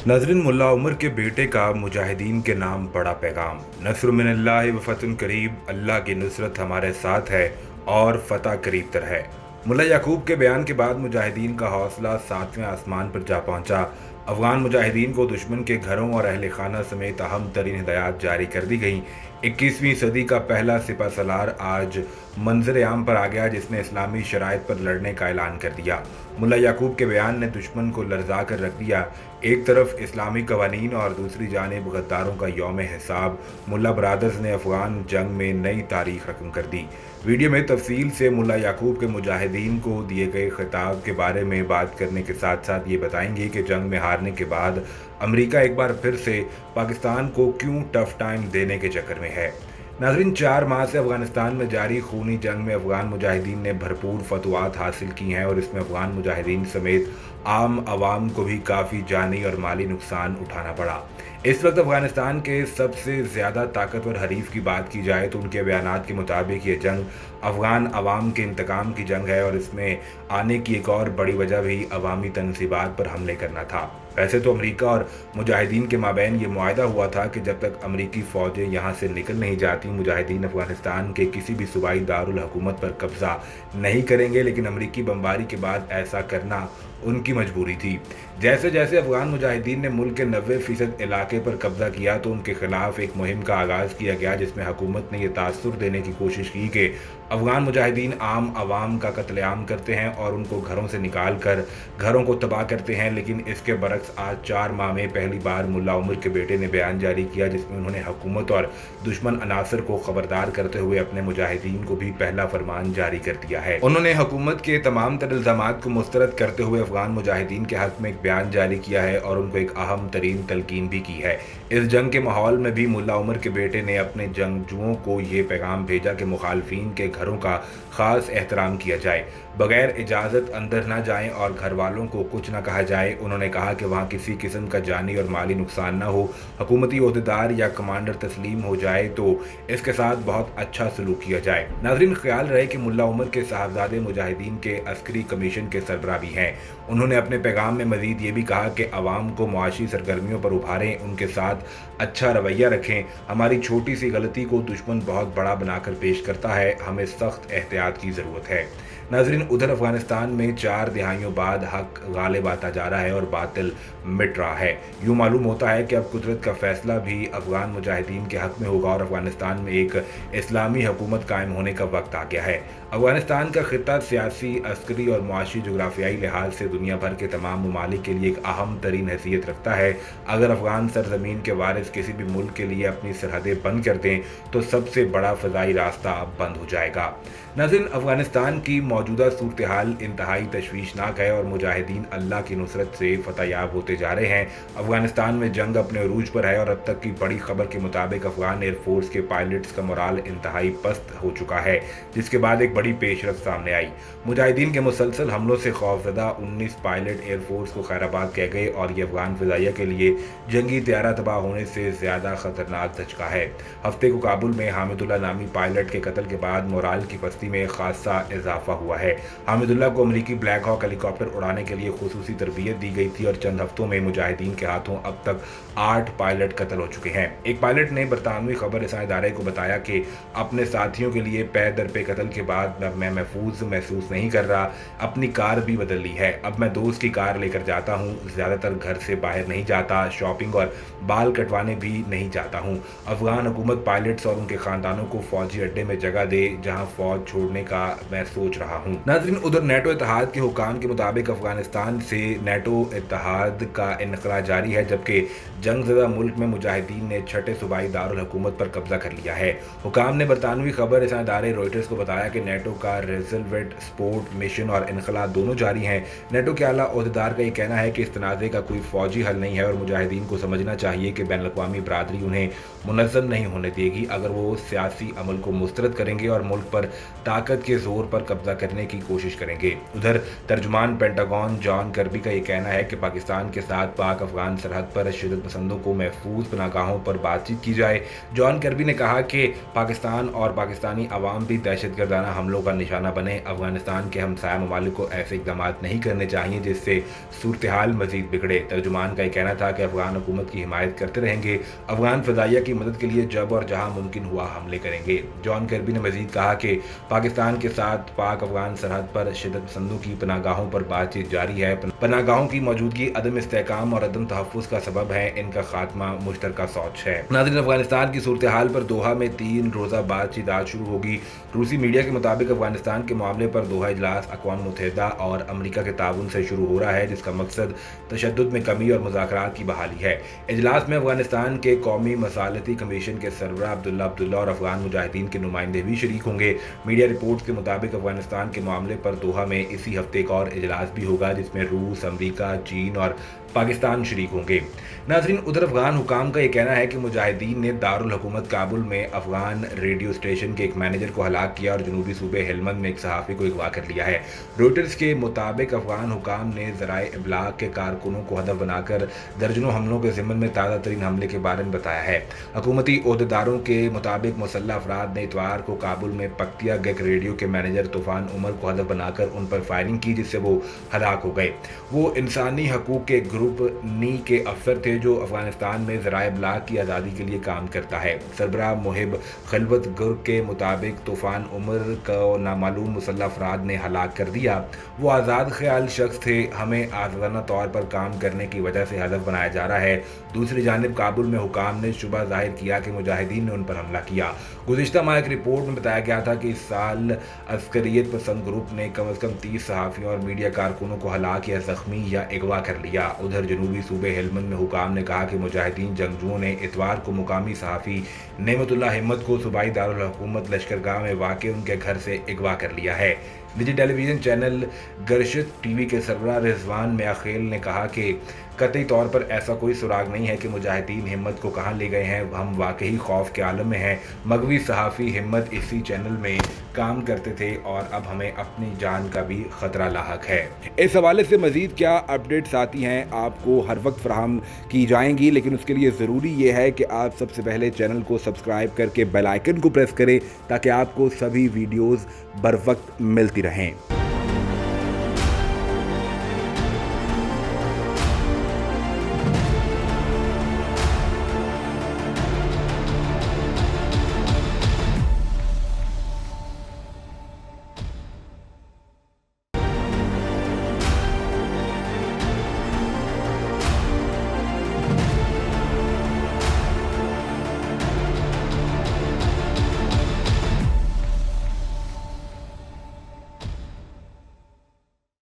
नाज़रीन, मुल्ला उमर के बेटे का मुजाहिदीन के नाम बड़ा पैगाम। नस्र मिनल्लाहि व फतहुन करीब, अल्लाह की नुसरत हमारे साथ है और फतह करीब तर है। मुल्ला याकूब के बयान के बाद मुजाहिदीन का हौसला सातवें आसमान पर जा पहुंचा। अफगान मुजाहिदीन को दुश्मन के घरों और अहल खाना समेत अहम तरीन हिदायत जारी कर दी गई। 21वीं सदी का पहला सिपह सलार आज मंजर आम पर आ गया, जिसने इस्लामी शराइत पर लड़ने का ऐलान कर दिया। मुल्ला याकूब के बयान ने दुश्मन को लरजा कर रख दिया। एक तरफ इस्लामी कवानीन और दूसरी जानिब गद्दारों का यौम हिसाब। मुल्ला ब्रादर्स ने अफगान जंग में नई तारीख रकम कर दी। वीडियो में तफसील से मुल्ला याकूब के मुजाहिदीन को दिए गए खिताब के बारे में बात करने के साथ साथ ये बताएंगे कि जंग में हारने के बाद अमेरिका एक बार फिर से पाकिस्तान को क्यों टफ टाइम देने के चक्कर में है। नाज़रीन, 4 माह से अफगानिस्तान में जारी खूनी जंग में अफगान मुजाहिदीन ने भरपूर फतवात हासिल की हैं और इसमें अफगान मुजाहिदीन समेत आम आवाम को भी काफ़ी जानी और माली नुकसान उठाना पड़ा। इस वक्त अफगानिस्तान के सबसे ज़्यादा ताकतवर हरीफ की बात की जाए तो उनके बयानात के मुताबिक ये जंग अफगान अवाम के इंतकाम की जंग है और इसमें आने की एक और बड़ी वजह भी अवामी तनसीबात पर हमले करना था। वैसे तो अमेरिका और मुजाहिदीन के माबैन ये मुआहदा हुआ था कि जब तक अमेरिकी फ़ौजें यहाँ से निकल नहीं जाती, मुजाहिदीन अफगानिस्तान के किसी भी सूबाई दारुल हुकूमत पर कब्ज़ा नहीं करेंगे, लेकिन अमेरिकी बमबारी के बाद ऐसा करना उनकी मजबूरी थी। जैसे जैसे अफगान मुजाहिदीन ने मुल्क के 90% इलाके पर कब्जा किया तो उनके खिलाफ एक मुहिम का आगाज़ किया गया, जिसमें हुकूमत ने यह तासुर देने की कोशिश की कि अफगान मुजाहिदीन आम आवाम का कत्लेआम करते हैं और उनको घरों से निकाल कर घरों को तबाह करते हैं। लेकिन इसके बरक्स आज 4 माह में पहली बार मुल्ला उमर के बेटे ने बयान जारी किया, जिसमें उन्होंने हुकूमत और दुश्मन अनासर को खबरदार करते हुए अपने मुजाहिदीन को भी पहला फरमान जारी कर दिया है। उन्होंने हुकूमत के तमाम तर इल्ज़ामात को मुस्तरद करते हुए अफगान मुजाहिदीन के हक में एक बयान जारी किया है और उनको एक अहम तरीन तलकीन भी की है। इस जंग के माहौल में भी मुल्ला उमर के बेटे ने अपने जंगजुओं को ये पैगाम भेजा कि मुखालफिन के घरों का खास एहतराम किया जाए, बगैर इजाज़त अंदर ना जाएं और घर वालों को कुछ ना कहा जाए। उन्होंने कहा कि वहाँ किसी किस्म का जानी और माली नुकसान ना हो, हुकूमती ओहदेदार या कमांडर तस्लीम हो जाए तो इसके साथ बहुत अच्छा सलूक किया जाए। नाज़रीन, ख्याल रहे कि मुल्ला उमर के साहबजादे मुजाहिदीन के अस्करी कमीशन के सरबराह भी हैं। उन्होंने अपने पैगाम में मजीद ये भी कहा कि अवाम को मुआशी सरगर्मियों पर उभारें, उनके साथ अच्छा रवैया रखें। हमारी छोटी सी गलती को दुश्मन बहुत बड़ा बनाकर पेश करता है, हमें सख्त एहतियात की ज़रूरत है। नाज़रीन, उधर अफगानिस्तान में 4 दिहाइयों बाद हक गालिब आता जा रहा है और बातिल मिट रहा है। यूँ मालूम होता है कि अब कुदरत का फैसला भी अफगान मुजाहिदीन के हक में होगा और अफगानिस्तान में एक इस्लामी हुकूमत कायम होने का वक्त आ गया है। अफगानिस्तान का खित्ता सियासी, अस्करी और मुआशी जोग्राफियाई लिहाज से दुनिया भर के तमाम ममालिक के लिए एक अहम तरीन हैसियत रखता है। अगर अफगान सरजमीन के वारिस किसी भी मुल्क के लिए अपनी सरहदें बंद कर दें तो सबसे बड़ा फ़ज़ाई रास्ता बंद हो जाएगा। नाज़रीन, अफगानिस्तान की मौजूदा सूरत हाल इंतहाई तशवीशनाक है और मुजाहिदीन अल्लाह की नुसरत से फतहयाब होते जा रहे हैं। अफगानिस्तान में जंग अपने अरूज पर है और अब तक की बड़ी खबर के मुताबिक अफगान एयरफोर्स के पायलट्स का मोराल इंतहाई पस्त हो चुका है, जिसके बाद एक बड़ी पेशरफ सामने आई। मुजाहिदीन के मुसलसल हमलों से खौफजदा 19 पायलट एयरफोर्स को खैराबाद कह गए और ये अफगान फ़िज़ाइया के लिए जंगी तैयारा तबाह होने से ज़्यादा ख़तरनाक धचका है। हफ्ते को काबुल में हामिदुल्लाह नामी पायलट के कत्ल के बाद मोराल की पस्ती में खासा इजाफा हुआ है। हामिदुल्लाह को अमरीकी ब्लैक हॉक हेलीकॉप्टर उड़ाने के लिए खुसूसी तरबियत दी गई थी और चंद हफ्तों में मुजाहिदीन के हाथों अब तक 8 पायलट कत्ल हो चुके हैं। एक पायलट ने बरतानवी खबर रसां इदारे को बताया कि अपने साथियों के लिए पे दर पे कत्ल के बाद मैं महफूज महसूस नहीं कर रहा। अपनी कार भी बदल ली है, अब मैं दोस्त की कार लेकर जाता हूँ, ज़्यादातर घर से बाहर नहीं जाता, शॉपिंग और बाल कटवाने भी नहीं जाता हूँ। अफगान हुकूमत पायलट्स और उनके ख़ानदानों को फ़ौजी अड्डे में जगह दे जहाँ फ़ौज छोड़ने का मैं सोच रहा हूँ। नाज़रीन, उधर नेटो इत्तेहाद के हुकाम के मुताबिक अफगानिस्तान से नेटो इत्तेहाद का इनखला जारी है, जबकि जंगज़दा मुल्क में मुजाहिदीन ने 6ठे सूबाई दारुल हुकूमत पर कब्जा कर लिया है। हुकाम ने बरतानवी खबर रसां इदारे रॉयटर्स को बताया कि नेटो का रेजल्वेट स्पोर्ट मिशन और इनखला दोनों जारी हैं। नेटो के आला ओहदेदार का ये कहना है कि इस तनाज़े का कोई फ़ौजी हल नहीं है और मुजाहिदीन को समझना चाहिए कि बैनुल अक़वामी बरादरी उन्हें मुनज़्ज़म नहीं होने देगी अगर वो सियासी अमल को मुस्तरद करेंगे और मुल्क पर ताकत के जोर पर कब्जा करने की कोशिश करेंगे। उधर तर्जुमान पेंटागन जॉन कर्बी का ये कहना है कि पाकिस्तान के साथ पाक अफगान सरहद पर शिदत पसंदों को महफूज पनागाहों पर बातचीत की जाए। जॉन कर्बी ने कहा कि पाकिस्तान और पाकिस्तानी अवाम भी दहशतगर्दाना हमलों का निशाना बने। अफगानिस्तान के हमसाया ममालिक को ऐसे इक़दाम नहीं करने चाहिए जिससे सूरत हाल मज़ीद बिगड़े। तर्जुमान का कहना था कि अफगान हुकूमत की हिमायत करते रहेंगे, अफगान फ़ज़ाइया की मदद के लिए जब और जहाँ मुमकिन हुआ हमले करेंगे। जॉन कर्बी ने मज़ीद कहा कि पाकिस्तान के साथ पाक अफगान सरहद पर शिद्दत पसंदों की पनागाहों पर बातचीत जारी है। पनागाहों की मौजूदगी अदम इस्तेहकाम और अदम तहफ़्फ़ुज़ का सबब है, इनका खात्मा मुश्तरका सोच है। नाज़रीन, अफगानिस्तान की सूरत हाल पर दोहा में 3 रोज़ा बातचीत आज शुरू होगी। रूसी मीडिया के मुताबिक अफगानिस्तान के मामले पर दोहा इजलास अक़वाम मुत्तहिदा और अमरीका के ताउन से शुरू हो रहा है, जिसका मकसद तशद्दुद में कमी और मुज़ाकरात की बहाली है। इजलास में अफगानिस्तान के कौमी मसालती कमीशन के सरबराह अब्दुल्ला और अफगान मुजाहिदीन के नुमाइंदे भी शरीक होंगे। मीडिया रिपोर्ट्स के मुताबिक अफगानिस्तान के मामले पर दोहा में इसी हफ्ते एक और इजलास भी होगा, जिसमें रूस, अमरीका, चीन और पाकिस्तान शरीक होंगे। नाज़रीन, उधर अफगान हुकाम का ये कहना है कि मुजाहिदीन ने दारुल हुकूमत काबुल में अफगान रेडियो स्टेशन के एक मैनेजर को हलाक किया और जनूबी सूबे हेलमंद में एक सहाफ़ी को अगवा कर लिया है। रॉयटर्स के मुताबिक अफगान हुकाम ने ज़राए इब्लाग के कारकुनों को हदफ बनाकर दर्जनों हमलों के ज़िम्मन में ताज़ा तरीन हमले के बारे में बताया है। हुकूमती ओहदेदारों के मुताबिक मुसल्लह अफराद ने इतवार को काबुल में पक्तिया गेक रेडियो के मैनेजर तूफ़ान उमर को हदफ बनाकर उन पर फायरिंग की, जिससे वो हलाक हो गए। वो इंसानी हकूक़ के ग्रुप नी के अफसर थे जो अफगानिस्तान में ज़राए इब्लाग की आज़ादी के लिए काम करता है। सरबराह मुहिब खलवत गुर्ग के मुताबिक तूफ़ान उमर को नामालूम मुसल्लह अफराद ने हलाक कर दिया। वो आज़ाद ख्याल शख्स थे, हमें आज़ादाना तौर पर काम करने की वजह से हदफ बनाया जा रहा है। दूसरी जानिब काबुल में हुकाम ने शुबा ज़ाहिर किया कि मुजाहिदीन ने उन पर हमला किया। गुज़िश्ता माह एक रिपोर्ट में बताया गया था कि इस साल अस्करियत पसंद ग्रुप ने कम अज़ कम 30 सहाफ़ियों और मीडिया कारकुनों को हलाक या ज़ख्मी या अगवा कर लिया। उधर जनूबी सूबे हेलमंद में हुकाम ने कहा कि मुजाहिदीन जंगजुओं ने इतवार को मुकामी सहाफ़ी नेमतुल्लाह हिम्मत को सूबाई दारुल हुकूमत लश्करगाह में वाक़ उनके घर से अगवा कर लिया है। निजी टेलीविज़न चैनल गरशत टीवी के सरबराह रिजवान मियाखेल ने कहा कि कतई तौर पर ऐसा कोई सुराग नहीं है कि मुजाहिदीन हिम्मत को कहाँ ले गए हैं। हम वाकई खौफ के आलम में हैं। मगवी सहाफ़ी हिम्मत इसी चैनल में काम करते थे और अब हमें अपनी जान का भी ख़तरा लाहक है। इस हवाले से मज़ीद क्या अपडेट्स आती हैं आपको हर वक्त फराहम की जाएंगी, लेकिन उसके लिए ज़रूरी ये है कि आप सबसे पहले चैनल को सब्सक्राइब करके बेल आइकन को प्रेस करें ताकि आपको सभी वीडियोज़ बर वक्त मिलती रहें।